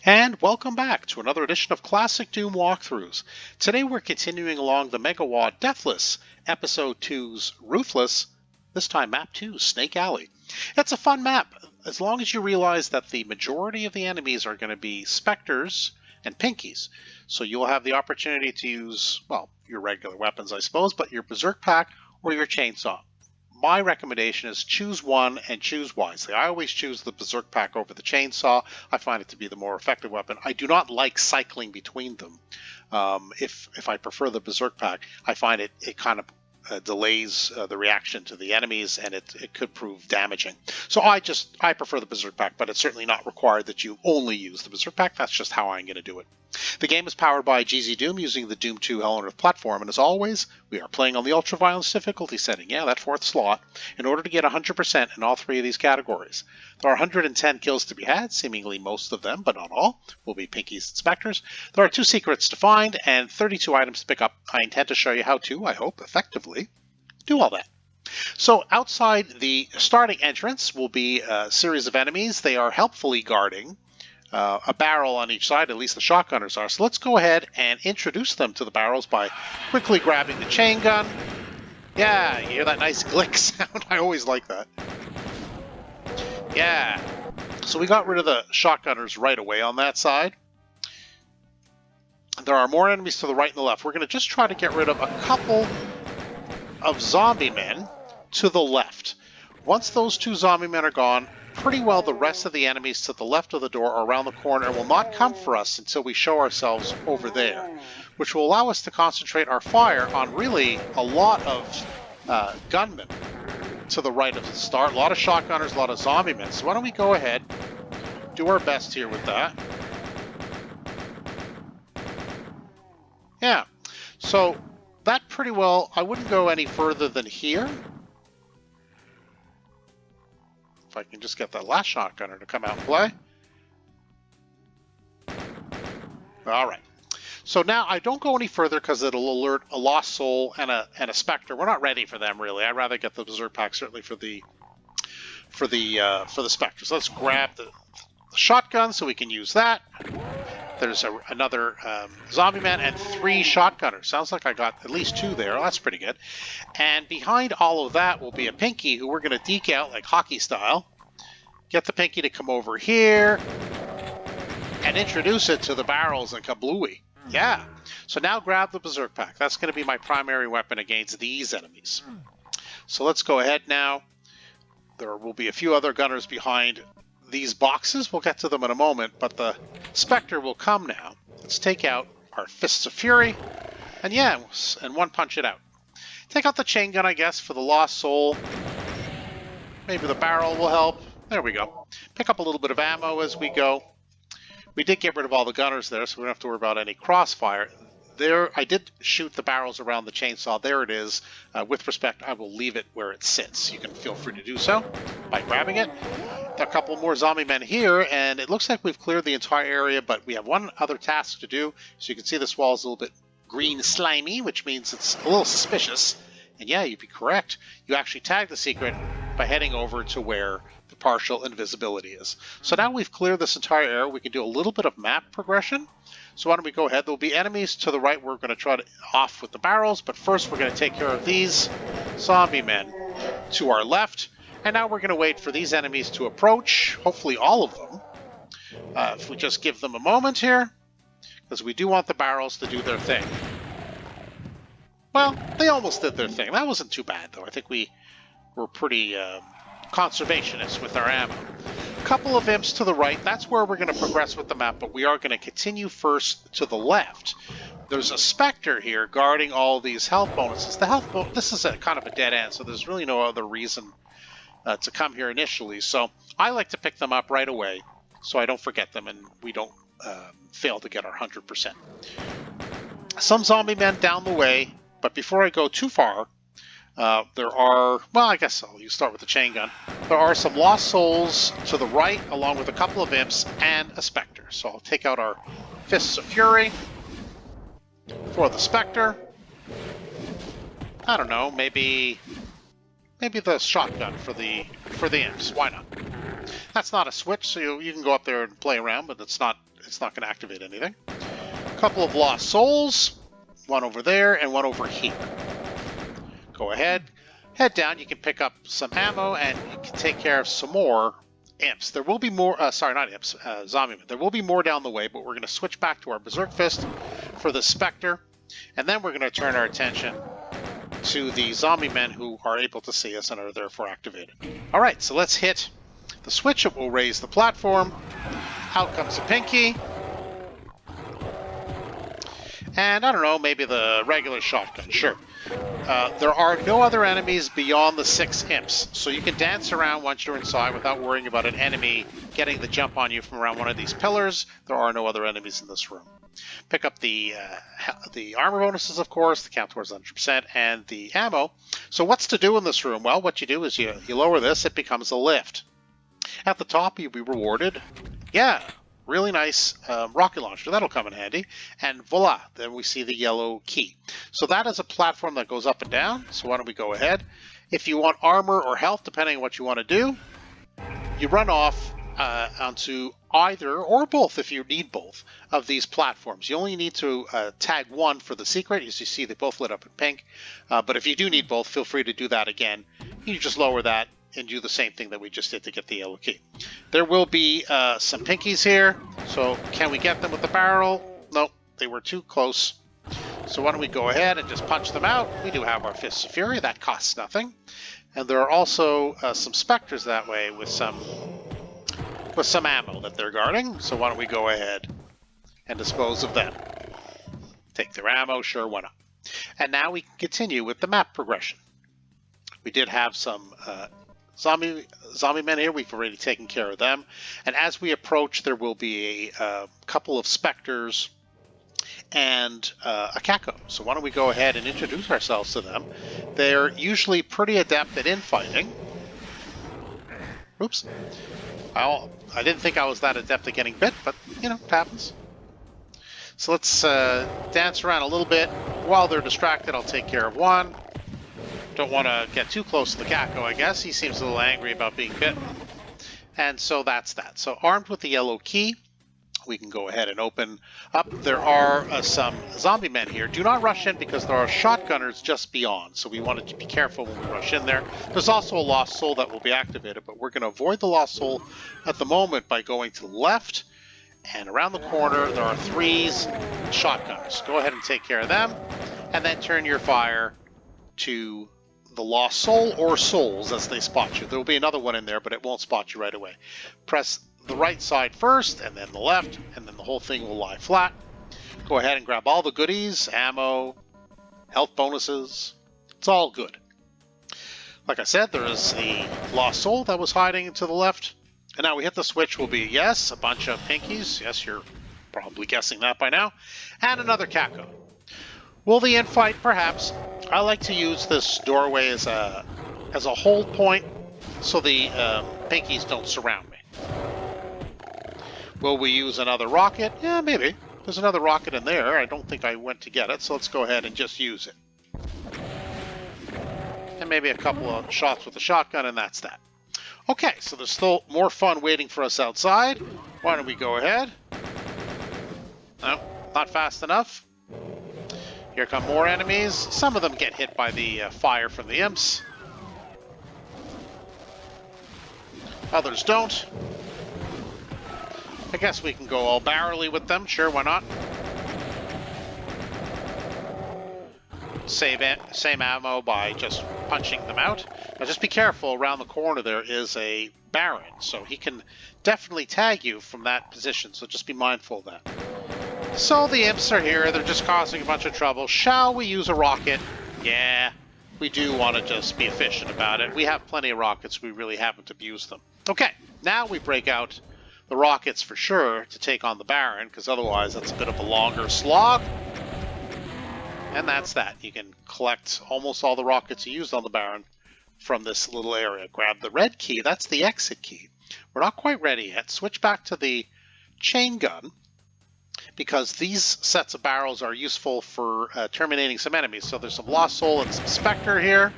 And welcome back to another edition of Classic Doom Walkthroughs. Today we're continuing along the Megawatt Deathless, Episode 2's Ruthless, this time Map 2, Snake Alley. It's a fun map, as long as you realize that the majority of the enemies are going to be Spectres and Pinkies. So you'll have the opportunity to use, well, your regular weapons, I suppose, but your Berserk Pack or your Chainsaw. My recommendation is choose one and choose wisely. I always choose the Berserk Pack over the Chainsaw. I find it to be the more effective weapon. I do not like cycling between them. If I prefer the Berserk Pack, I find it kind of delays the reaction to the enemies, and it could prove damaging. So I prefer the Berserk Pack, but it's certainly not required that you only use the Berserk Pack. That's just how I'm going to do it. The game is powered by GZDoom using the Doom 2 Hell on Earth platform, and as always, we are playing on the ultra-violence difficulty setting. Yeah, that fourth slot, in order to get 100% in all three of these categories. There are 110 kills to be had, seemingly most of them, but not all, will be Pinkies and Spectres. There are 2 secrets to find, and 32 items to pick up. I intend to show you how to, I hope, effectively do all that. So outside the starting entrance will be a series of enemies. They are helpfully guarding a barrel on each side, at least the shotgunners are. So let's go ahead and introduce them to the barrels by quickly grabbing the chain gun. Yeah, you hear that nice glick sound? I always like that. Yeah. So we got rid of the shotgunners right away on that side. There are more enemies to the right and the left. We're going to just try to get rid of a couple of zombie men to the left. Once those 2 zombie men are gone, pretty well the rest of the enemies to the left of the door or around the corner will not come for us until we show ourselves over there, which will allow us to concentrate our fire on really a lot of gunmen to the right of the start. A lot of shotgunners, a lot of zombie men. So why don't we go ahead, do our best here with that. Yeah, so that pretty well, I wouldn't go any further than here. If I can just get that last shotgunner to come out and play. All right. So now I don't go any further because it'll alert a Lost Soul and a Spectre. We're not ready for them really. I'd rather get the Berserk Pack certainly for the Spectres. Let's grab the shotgun so we can use that. There's another zombie man and 3 shotgunners. Sounds like I got at least 2 there. Well, that's pretty good. And behind all of that will be a Pinky who we're going to deke out like hockey style. Get the Pinky to come over here and introduce it to the barrels and kablooey. Yeah. So now grab the Berserk Pack. That's going to be my primary weapon against these enemies. So let's go ahead now. There will be a few other gunners behind these boxes. We'll get to them in a moment, but the Spectre will come now. Let's take out our Fists of Fury, and yeah, and one punch it out. Take out the chain gun, I guess, for the Lost Soul. Maybe the barrel will help. There we go. Pick up a little bit of ammo as we go. We did get rid of all the gunners there, so we don't have to worry about any crossfire. There, I did shoot the barrels around the chainsaw. There it is. With respect, I will leave it where it sits. You can feel free to do so by grabbing it. A couple more zombie men here, and it looks like we've cleared the entire area, but we have one other task to do. So you can see this wall is a little bit green slimy, which means it's a little suspicious. And yeah, you'd be correct. You actually tag the secret by heading over to where the partial invisibility is. So now we've cleared this entire area. We can do a little bit of map progression. So why don't we go ahead? There'll be enemies to the right. We're going to try to off with the barrels, but first we're going to take care of these zombie men to our left. And now we're going to wait for these enemies to approach, hopefully all of them. If we just give them a moment here, because we do want the barrels to do their thing. Well, they almost did their thing. That wasn't too bad, though. I think we were pretty conservationist with our ammo. A couple of imps to the right. That's where we're going to progress with the map, but we are going to continue first to the left. There's a Spectre here guarding all these health bonuses. The health this is kind of a dead end, so there's really no other reason to come here initially. So I like to pick them up right away so I don't forget them and we don't fail to get our 100%. Some zombie men down the way, but before I go too far, there are, well, I guess you start with the chain gun. There are some Lost Souls to the right, along with a couple of imps and a Spectre. So I'll take out our Fists of Fury for the Spectre. I don't know, maybe the shotgun for the imps. Why not? That's not a switch, so you can go up there and play around, but it's not it's not going to activate anything. A couple of lost souls, one over there and one over here. Go ahead, head down. You can pick up some ammo and you can take care of some more imps. There will be more, sorry, not imps, zombie-men. There will be more down the way, but we're going to switch back to our Berserk Fist for the Spectre, and then we're going to turn our attention to the zombie men who are able to see us and are therefore activated. All right, so let's hit the switch. It will raise the platform. Out comes a Pinky. And I don't know, maybe the regular shotgun, sure. There are no other enemies beyond the 6 imps, so you can dance around once you're inside without worrying about an enemy getting the jump on you from around one of these pillars. There are no other enemies in this room. Pick up the armor bonuses, of course, the count towards 100%, and the ammo. So what's to do in this room? Well, what you do is you lower this, it becomes a lift. At the top, you'll be rewarded. Yeah, really nice rocket launcher. That'll come in handy. And voila, then we see the yellow key. So that is a platform that goes up and down. So why don't we go ahead. If you want armor or health, depending on what you want to do, you run off onto either or both, if you need both, of these platforms. You only need to tag one for the secret. As you see, they both lit up in pink. But if you do need both, feel free to do that again. You just lower that and do the same thing that we just did to get the yellow key. There will be some pinkies here. So can we get them with the barrel? Nope, they were too close. So why don't we go ahead and just punch them out. We do have our Fists of Fury. That costs nothing. And there are also some specters that way with some ammo that they're guarding. So why don't we go ahead and dispose of them. Take their ammo, sure, why not? And now we can continue with the map progression. We did have some zombie men here. We've already taken care of them. And as we approach, there will be a couple of specters and a Kako. So why don't we go ahead and introduce ourselves to them. They're usually pretty adept at infighting. Oops. I didn't think I was that adept at getting bit, but, you know, it happens. So let's dance around a little bit. While they're distracted, I'll take care of one. Don't want to get too close to the Kako, I guess. He seems a little angry about being bit. And so that's that. So armed with the yellow key, we can go ahead and open up. There are some zombie men here. Do not rush in because there are shotgunners just beyond. So we wanted to be careful when we rush in there. There's also a lost soul that will be activated, but we're going to avoid the lost soul at the moment by going to the left. And around the corner, there are 3 shotgunners. Go ahead and take care of them. And then turn your fire to the lost soul or souls as they spot you. There will be another one in there, but it won't spot you right away. Press the right side first, and then the left, and then the whole thing will lie flat. Go ahead and grab all the goodies, ammo, health bonuses. It's all good. Like I said, there is the lost soul that was hiding to the left. And now we hit the switch will be, yes, a bunch of pinkies. Yes, you're probably guessing that by now. And another Kako. Will the infight? Perhaps. I like to use this doorway as a hold point so the pinkies don't surround me. Will we use another rocket? Yeah, maybe. There's another rocket in there. I don't think I went to get it, so let's go ahead and just use it. And maybe a couple of shots with the shotgun, and that's that. Okay, so there's still more fun waiting for us outside. Why don't we go ahead? No, not fast enough. Here come more enemies. Some of them get hit by the fire from the imps. Others don't. I guess we can go all barrel-y with them. Sure, why not? Same ammo by just punching them out. Now just be careful, around the corner there is a Baron, so he can definitely tag you from that position, so just be mindful of that. So the imps are here, they're just causing a bunch of trouble. Shall we use a rocket? Yeah, we do want to just be efficient about it. We have plenty of rockets, we really haven't abused them. Okay, now we break out the rockets for sure to take on the Baron, because otherwise that's a bit of a longer slog. And that's that. You can collect almost all the rockets you used on the Baron from this little area. Grab the red key, that's the exit key. We're not quite ready yet. Switch back to the chain gun, because these sets of barrels are useful for terminating some enemies. So there's some Lost Soul and some Spectre here.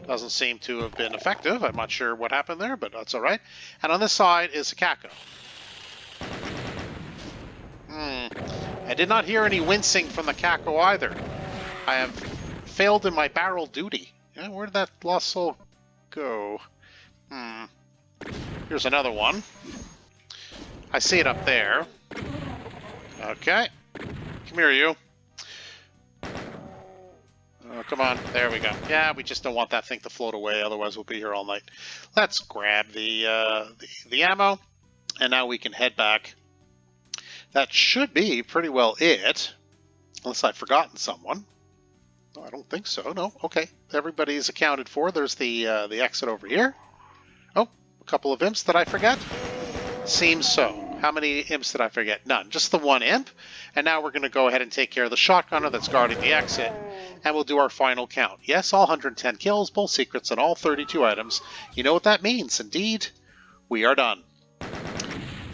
Doesn't seem to have been effective. I'm not sure what happened there, but that's all right. And on this side is a Kako. I did not hear any wincing from the Kako either. I have failed in my barrel duty. Yeah, where did that lost soul go? Here's another one. I see it up there. Okay. Come here, you. Oh, come on. There we go. Yeah, we just don't want that thing to float away, otherwise we'll be here all night. Let's grab the ammo, and now we can head back. That should be pretty well it, unless I've forgotten someone. No, I don't think so. No. Okay. Everybody's accounted for. There's the exit over here. Oh, a couple of imps. Did I forget? Seems so. How many imps did I forget? None. Just the one imp. And now we're going to go ahead and take care of the shotgunner that's guarding the exit. And we'll do our final count. Yes, all 110 kills, both secrets, and all 32 items. You know what that means. Indeed, we are done.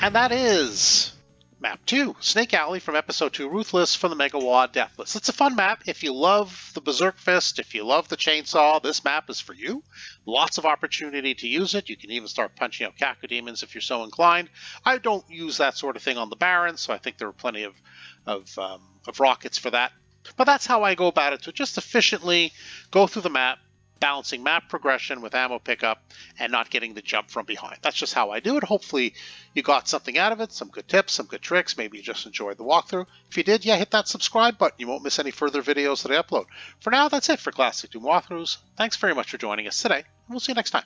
And that is Map 2, Snake Alley from Episode 2, Ruthless from the Megawatt Deathless. It's a fun map. If you love the Berserk Fist, if you love the chainsaw, this map is for you. Lots of opportunity to use it. You can even start punching out Kako demons if you're so inclined. I don't use that sort of thing on the Baron, so I think there are plenty of rockets for that. But that's how I go about it, to just efficiently go through the map, balancing map progression with ammo pickup, and not getting the jump from behind. That's just how I do it. Hopefully you got something out of it, some good tips, some good tricks. Maybe you just enjoyed the walkthrough. If you did, yeah, hit that subscribe button. You won't miss any further videos that I upload. For now, that's it for Classic Doom Walkthroughs. Thanks very much for joining us today, and we'll see you next time.